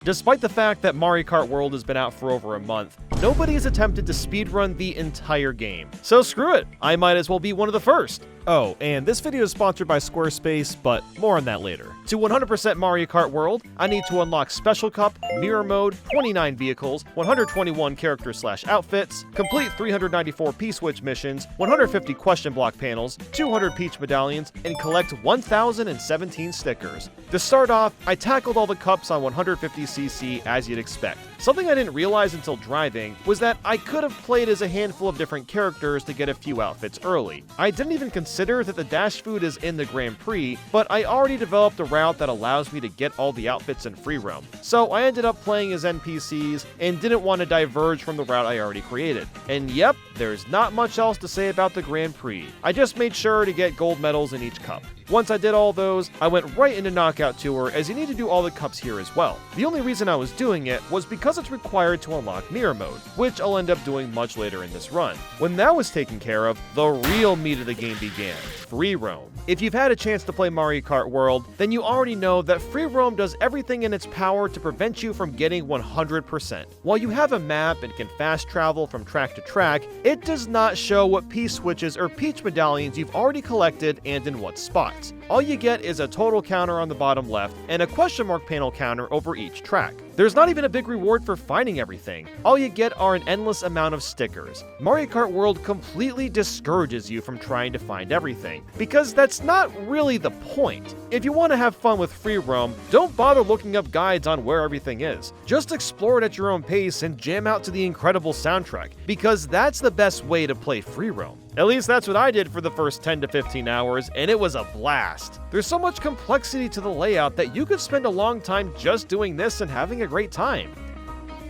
Despite the fact that Mario Kart World has been out for over a month, nobody has attempted to speedrun the entire game. So screw it, I might as well be one of the first. Oh, and this video is sponsored by Squarespace, but more on that later. To 100% Mario Kart World, I need to unlock Special Cup, Mirror Mode, 29 vehicles, 121 character/outfits, complete 394 P-Switch missions, 150 question block panels, 200 Peach medallions, and collect 1,017 stickers. To start off, I tackled all the cups on 150cc as you'd expect. Something I didn't realize until driving was that I could have played as a handful of different characters to get a few outfits early. I didn't even consider that the dash food is in the Grand Prix, but I already developed a route that allows me to get all the outfits in free roam. So I ended up playing as NPCs and didn't want to diverge from the route I already created. And yep, there's not much else to say about the Grand Prix. I just made sure to get gold medals in each cup. Once I did all those, I went right into Knockout Tour, as you need to do all the cups here as well. The only reason I was doing it was because it's required to unlock Mirror Mode, which I'll end up doing much later in this run. When that was taken care of, the real meat of the game began: free roam. If you've had a chance to play Mario Kart World, then you already know that free roam does everything in its power to prevent you from getting 100%. While you have a map and can fast travel from track to track, it does not show what P-switches or Peach medallions you've already collected and in what spots. All you get is a total counter on the bottom left and a question mark panel counter over each track. There's not even a big reward for finding everything. All you get are an endless amount of stickers. Mario Kart World completely discourages you from trying to find everything, because that's not really the point. If you want to have fun with free roam, don't bother looking up guides on where everything is. Just explore it at your own pace and jam out to the incredible soundtrack, because that's the best way to play free roam. At least that's what I did for the first 10 to 15 hours, and it was a blast. There's so much complexity to the layout that you could spend a long time just doing this and having a great time.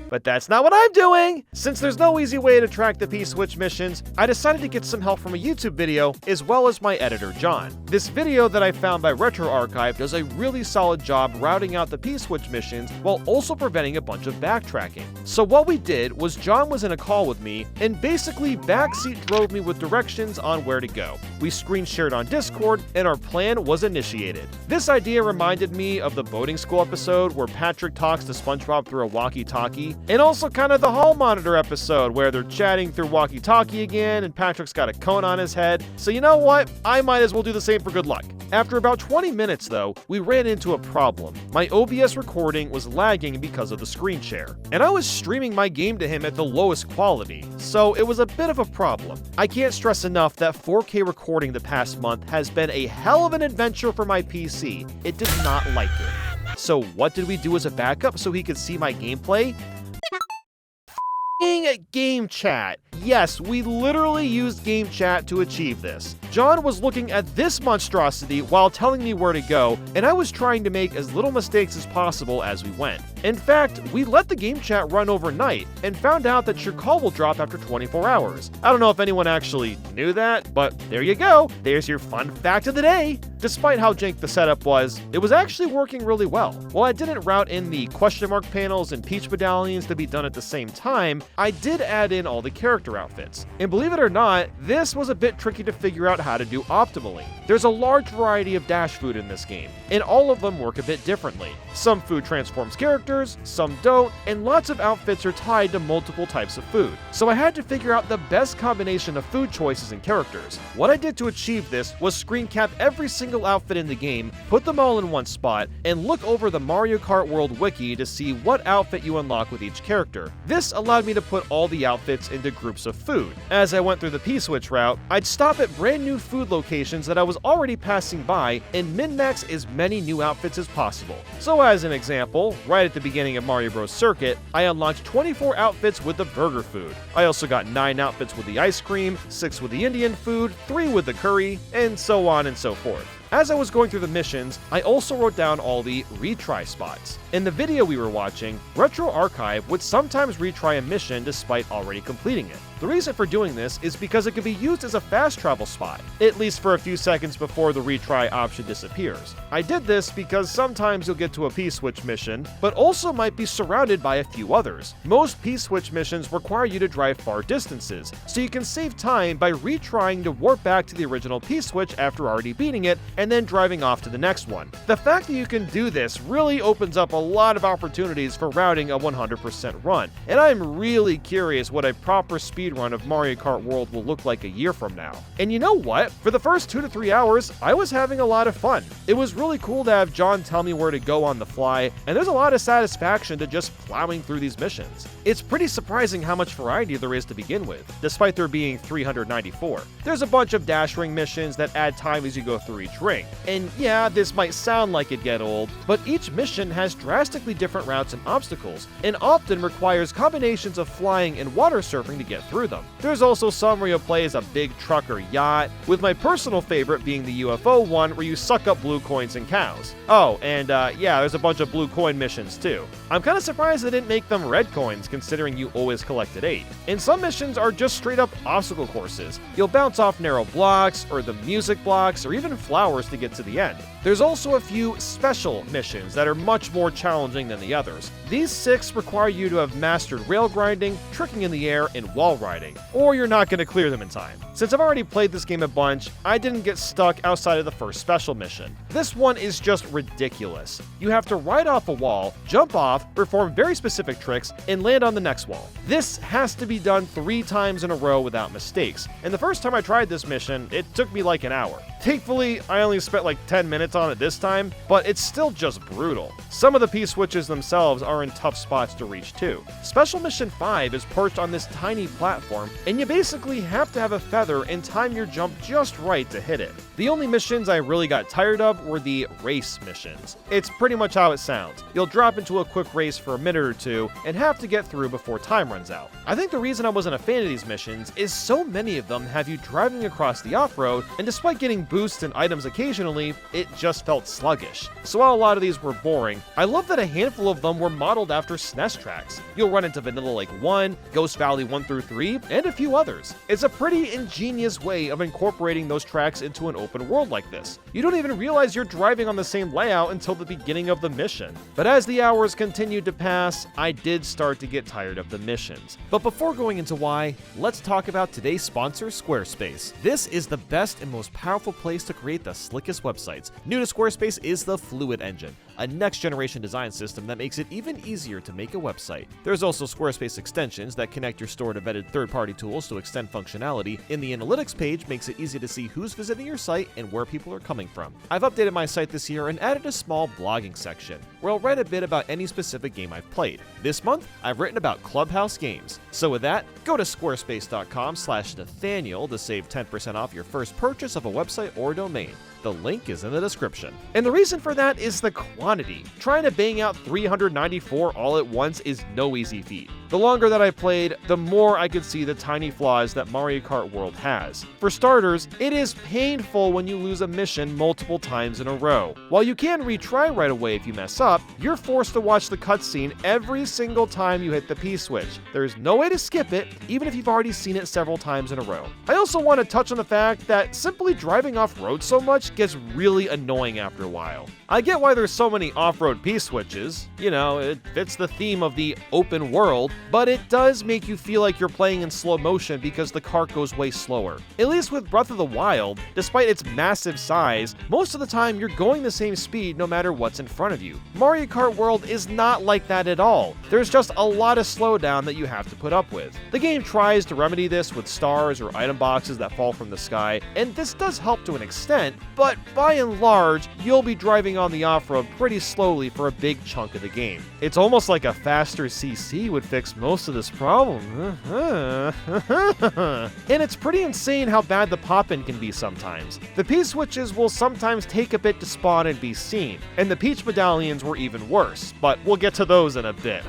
But that's not what I'm doing! Since there's no easy way to track the P-switch missions, I decided to get some help from a YouTube video, as well as my editor, John. This video that I found by RetroArchive does a really solid job routing out the P-switch missions while also preventing a bunch of backtracking. So what we did was John was in a call with me, and basically backseat drove me with directions on where to go. We screen shared on Discord, and our plan was initiated. This idea reminded me of the boating school episode where Patrick talks to SpongeBob through a walkie-talkie, and also kind of the hall monitor episode where they're chatting through walkie-talkie again and Patrick's got a cone on his head. So you know what? I might as well do the same for good luck. After about 20 minutes though, we ran into a problem. My OBS recording was lagging because of the screen share, and I was streaming my game to him at the lowest quality, so it was a bit of a problem. I can't stress enough that 4K recording the past month has been a hell of an adventure for my PC. It did not like it. So what did we do as a backup so he could see my gameplay? Game chat. Yes, we literally used game chat to achieve this. John was looking at this monstrosity while telling me where to go, and I was trying to make as little mistakes as possible as we went. In fact, we let the game chat run overnight and found out that your call will drop after 24 hours. I don't know if anyone actually knew that, but there you go. There's your fun fact of the day. Despite how jank the setup was, it was actually working really well. While I didn't route in the question mark panels and Peach medallions to be done at the same time, I did add in all the character outfits. And believe it or not, this was a bit tricky to figure out how to do optimally. There's a large variety of dash food in this game, and all of them work a bit differently. Some food transforms characters, some don't, and lots of outfits are tied to multiple types of food. So I had to figure out the best combination of food choices and characters. What I did to achieve this was screen cap every single outfit in the game, put them all in one spot, and look over the Mario Kart World wiki to see what outfit you unlock with each character. This allowed me to put all the outfits into groups of food. As I went through the P-switch route, I'd stop at brand new food locations that I was already passing by and min-max as many new outfits as possible. So as an example, right at the beginning of Mario Bros. Circuit, I unlocked 24 outfits with the burger food. I also got 9 outfits with the ice cream, 6 with the Indian food, 3 with the curry, and so on and so forth. As I was going through the missions, I also wrote down all the retry spots. In the video we were watching, RetroArchive would sometimes retry a mission despite already completing it. The reason for doing this is because it could be used as a fast travel spot, at least for a few seconds before the retry option disappears. I did this because sometimes you'll get to a P-switch mission, but also might be surrounded by a few others. Most P-switch missions require you to drive far distances, so you can save time by retrying to warp back to the original P-switch after already beating it, and then driving off to the next one. The fact that you can do this really opens up a lot of opportunities for routing a 100% run, and I'm really curious what a proper speedrun of Mario Kart World will look like a year from now. And you know what? For the first 2 to 3 hours, I was having a lot of fun. It was really cool to have John tell me where to go on the fly, and there's a lot of satisfaction to just plowing through these missions. It's pretty surprising how much variety there is to begin with, despite there being 394. There's a bunch of dash ring missions that add time as you go through each ring. And yeah, this might sound like it'd get old, but each mission has drastically different routes and obstacles, and often requires combinations of flying and water surfing to get through them. There's also some where you'll play as a big truck or yacht, with my personal favorite being the UFO one where you suck up blue coins and cows. Oh, and yeah, there's a bunch of blue coin missions too. I'm kinda surprised they didn't make them red coins considering you always collected 8. And some missions are just straight up obstacle courses. You'll bounce off narrow blocks, or the music blocks, or even flowers to get to the end. There's also a few special missions that are much more challenging than the others. These 6 require you to have mastered rail grinding, tricking in the air, and wall riding, or you're not going to clear them in time. Since I've already played this game a bunch, I didn't get stuck outside of the first special mission. This one is just ridiculous. You have to ride off a wall, jump off, perform very specific tricks, and land on the next wall. This has to be done 3 times in a row without mistakes, and the first time I tried this mission, it took me like an hour. Thankfully, I only spent like 10 minutes on it this time, but it's still just brutal. Some of the P-switches themselves are in tough spots to reach too. Special Mission 5 is perched on this tiny platform, and you basically have to have a feather and time your jump just right to hit it. The only missions I really got tired of were the race missions. It's pretty much how it sounds. You'll drop into a quick race for a minute or two and have to get through before time runs out. I think the reason I wasn't a fan of these missions is so many of them have you driving across the off-road, and despite getting boosts and items occasionally, it just felt sluggish. So while a lot of these were boring, I love that a handful of them were modeled after SNES tracks. You'll run into Vanilla Lake 1, Ghost Valley 1 through 3, and a few others. It's a pretty ingenious way of incorporating those tracks into an open world like this. You don't even realize you're driving on the same layout until the beginning of the mission. But as the hours continued to pass, I did start to get tired of the missions. But before going into why, let's talk about today's sponsor, Squarespace. This is the best and most powerful place to create the slickest websites. New to Squarespace is the Fluid Engine, a next-generation design system that makes it even easier to make a website. There's also Squarespace extensions that connect your store to vetted third-party tools to extend functionality, and the analytics page makes it easy to see who's visiting your site and where people are coming from. I've updated my site this year and added a small blogging section, where I'll write a bit about any specific game I've played. This month, I've written about Clubhouse games. So with that, go to squarespace.com/Nathaniel to save 10% off your first purchase of a website or domain. The link is in the description. And the reason for that is the quantity. Trying to bang out 394 all at once is no easy feat. The longer that I played, the more I could see the tiny flaws that Mario Kart World has. For starters, it is painful when you lose a mission multiple times in a row. While you can retry right away if you mess up, you're forced to watch the cutscene every single time you hit the P-switch. There's no way to skip it, even if you've already seen it several times in a row. I also want to touch on the fact that simply driving off-road so much gets really annoying after a while. I get why there's so many off-road P-switches. You know, it fits the theme of the open world, but it does make you feel like you're playing in slow motion because the kart goes way slower. At least with Breath of the Wild, despite its massive size, most of the time you're going the same speed no matter what's in front of you. Mario Kart World is not like that at all. There's just a lot of slowdown that you have to put up with. The game tries to remedy this with stars or item boxes that fall from the sky, and this does help to an extent, but by and large, you'll be driving on the off-road pretty slowly for a big chunk of the game. It's almost like a faster CC would fix most of this problem. And it's pretty insane how bad the pop-in can be sometimes. The P-switches will sometimes take a bit to spawn and be seen, and the Peach medallions were even worse, but we'll get to those in a bit.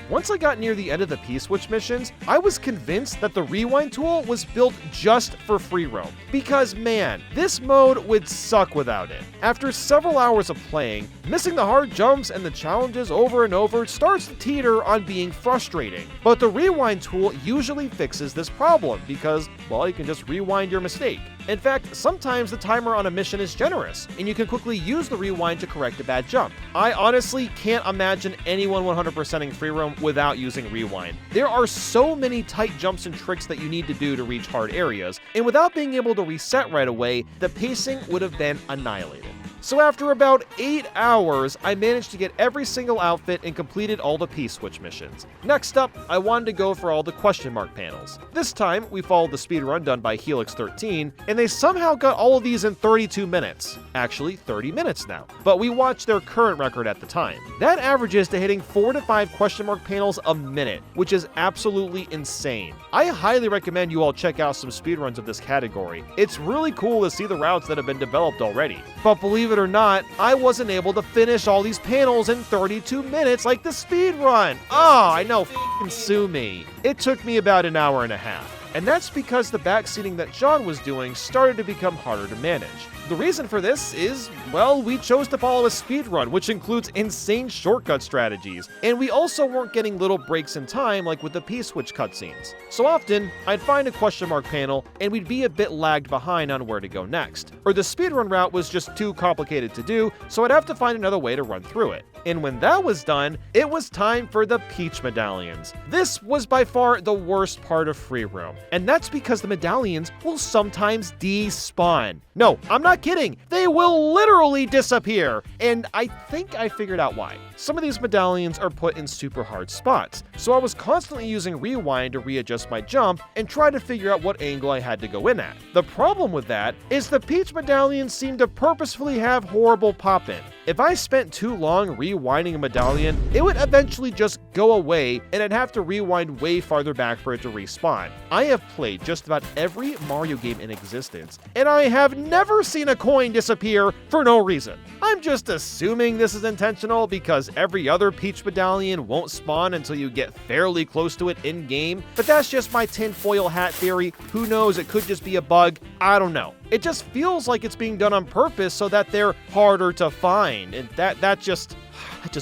Once I got near the end of the P-switch missions, I was convinced that the rewind tool was built just for free roam, because man, this mode would suck without it. After several hours of playing, missing the hard jumps and the challenges over and over starts to teeter on being frustrating. But the rewind tool usually fixes this problem because, well, you can just rewind your mistake. In fact, sometimes the timer on a mission is generous, and you can quickly use the rewind to correct a bad jump. I honestly can't imagine anyone 100%ing free roam without using rewind. There are so many tight jumps and tricks that you need to do to reach hard areas, and without being able to reset right away, the pacing would have been annihilated. So after about 8 hours, I managed to get every single outfit and completed all the P-Switch missions. Next up, I wanted to go for all the question mark panels. This time, we followed the speedrun done by Helix13, and they somehow got all of these in 32 minutes. Actually, 30 minutes now. But we watched their current record at the time. That averages to hitting 4 to 5 question mark panels a minute, which is absolutely insane. I highly recommend you all check out some speedruns of this category. It's really cool to see the routes that have been developed already. But believe it or not, I wasn't able to finish all these panels in 32 minutes like the speedrun. Oh, I know, f***ing sue me. It took me about an hour and a half. And that's because the backseating that John was doing started to become harder to manage. The reason for this is, well, we chose to follow a speedrun, which includes insane shortcut strategies, and we also weren't getting little breaks in time like with the P-Switch cutscenes. So often, I'd find a question mark panel, and we'd be a bit lagged behind on where to go next. Or the speedrun route was just too complicated to do, so I'd have to find another way to run through it. And when that was done, it was time for the Peach medallions. This was by far the worst part of free roam, and that's because the medallions will sometimes despawn. No, I'm not kidding. They will literally disappear, and I think I figured out why. Some of these medallions are put in super hard spots, so I was constantly using rewind to readjust my jump and try to figure out what angle I had to go in at. The problem with that is the Peach medallions seem to purposefully have horrible pop-in. If I spent too long rewinding a medallion, it would eventually just go away and I'd have to rewind way farther back for it to respawn. I have played just about every Mario game in existence, and I have never seen a coin disappear for no reason. I'm just assuming this is intentional because every other Peach medallion won't spawn until you get fairly close to it in-game, but that's just my tinfoil hat theory. Who knows, it could just be a bug. I don't know. It just feels like it's being done on purpose so that they're harder to find, and that just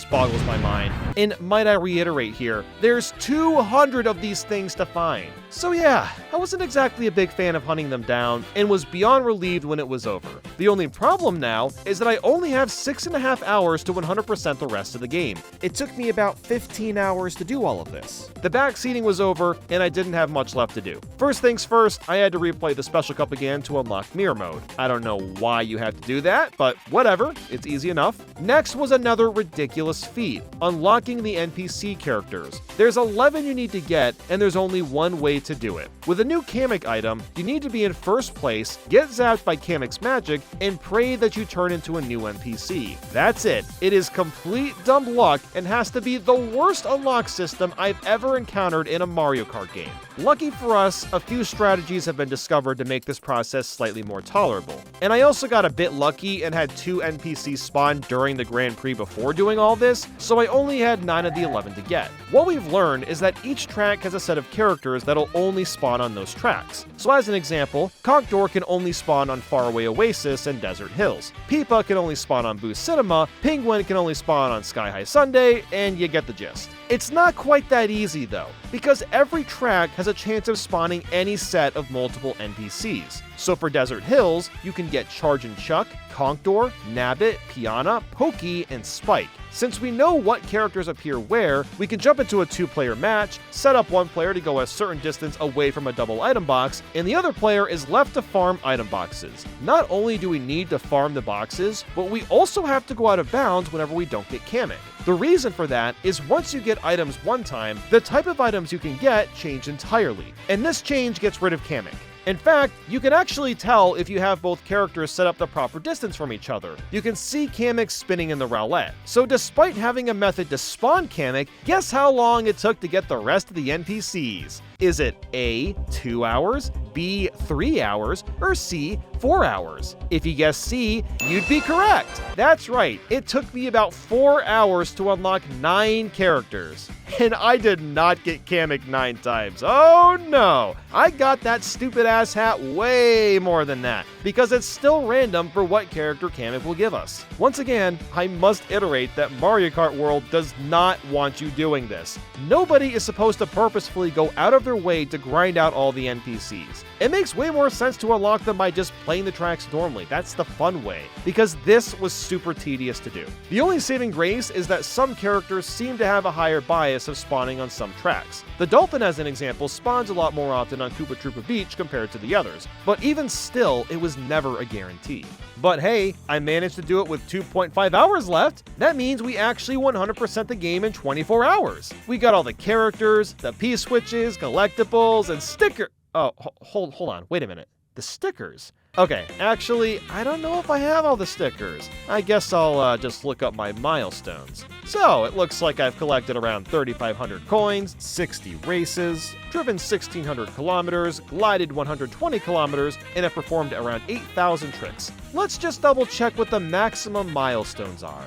boggles my mind. And might I reiterate here, there's 200 of these things to find. So yeah, I wasn't exactly a big fan of hunting them down, and was beyond relieved when it was over. The only problem now is that I only have 6.5 hours to 100% the rest of the game. It took me about 15 hours to do all of this. The backseating was over, and I didn't have much left to do. First things first, I had to replay the Special Cup again to unlock Mirror Mode. I don't know why you have to do that, but whatever, it's easy enough. Next was another ridiculous feat, unlocking the NPC characters. There's 11 you need to get, and there's only one way to do it. With a new Kamek item, you need to be in first place, get zapped by Kamek's magic, and pray that you turn into a new NPC. That's it. It is complete dumb luck and has to be the worst unlock system I've ever encountered in a Mario Kart game. Lucky for us, a few strategies have been discovered to make this process slightly more tolerable. And I also got a bit lucky and had 2 NPCs spawn during the Grand Prix before doing all this, so I only had 9 of the 11 to get. What we've learned is that each track has a set of characters that'll only spawn on those tracks. So as an example, Conkdor can only spawn on Faraway Oasis and Desert Hills. Peepa can only spawn on Boo Cinema, Penguin can only spawn on Sky High Sunday, and you get the gist. It's not quite that easy though, because every track has a chance of spawning any set of multiple NPCs. So for Desert Hills, you can get Charge and Chuck, Conkdor, Nabbit, Piana, Pokey, and Spike. Since we know what characters appear where, we can jump into a 2-player match, set up one player to go a certain distance away from a double item box, and the other player is left to farm item boxes. Not only do we need to farm the boxes, but we also have to go out of bounds whenever we don't get Kamek. The reason for that is once you get items one time, the type of items you can get change entirely, and this change gets rid of Kamek. In fact, you can actually tell if you have both characters set up the proper distance from each other. You can see Kamek spinning in the roulette. So despite having a method to spawn Kamek, guess how long it took to get the rest of the NPCs? Is it A, 2 hours, B, 3 hours, or C, 4 hours? If you guessed C, you'd be correct. That's right, it took me about 4 hours to unlock 9 characters. And I did not get Kamek 9 times. Oh no! I got that stupid ass hat way more than that. because it's still random for what character Kamek will give us. Once again, I must iterate that Mario Kart World does not want you doing this. Nobody is supposed to purposefully go out of their way to grind out all the NPCs. It makes way more sense to unlock them by just playing the tracks normally. That's the fun way, because this was super tedious to do. The only saving grace is that some characters seem to have a higher bias of spawning on some tracks. The Dolphin, as an example, spawns a lot more often on Koopa Troopa Beach compared to the others, but even still, it was never a guarantee. But hey, I managed to do it with 2.5 hours left. That means we actually 100% the game in 24 hours. We got all the characters, the P-switches, collectibles, and stickers. Oh, hold on, wait a minute. The stickers? Okay, actually, I don't know if I have all the stickers. I guess I'll just look up my milestones. So, it looks like I've collected around 3,500 coins, 60 races, driven 1,600 kilometers, glided 120 kilometers, and have performed around 8,000 tricks. Let's just double check what the maximum milestones are.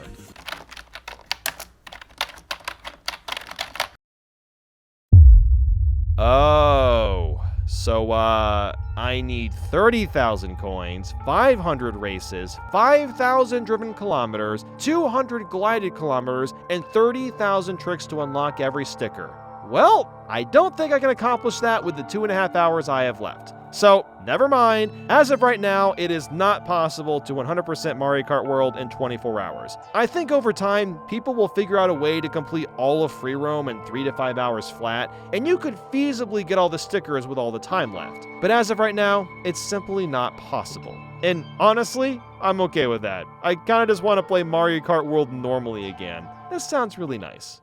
Oh, so I need 30,000 coins, 500 races, 5,000 driven kilometers, 200 glided kilometers, and 30,000 tricks to unlock every sticker. Well, I don't think I can accomplish that with the 2.5 hours I have left. So, never mind. As of right now, it is not possible to 100% Mario Kart World in 24 hours. I think over time, people will figure out a way to complete all of Free Roam in 3 to 5 hours flat, and you could feasibly get all the stickers with all the time left. But as of right now, it's simply not possible. And honestly, I'm okay with that. I kinda just want to play Mario Kart World normally again. This sounds really nice.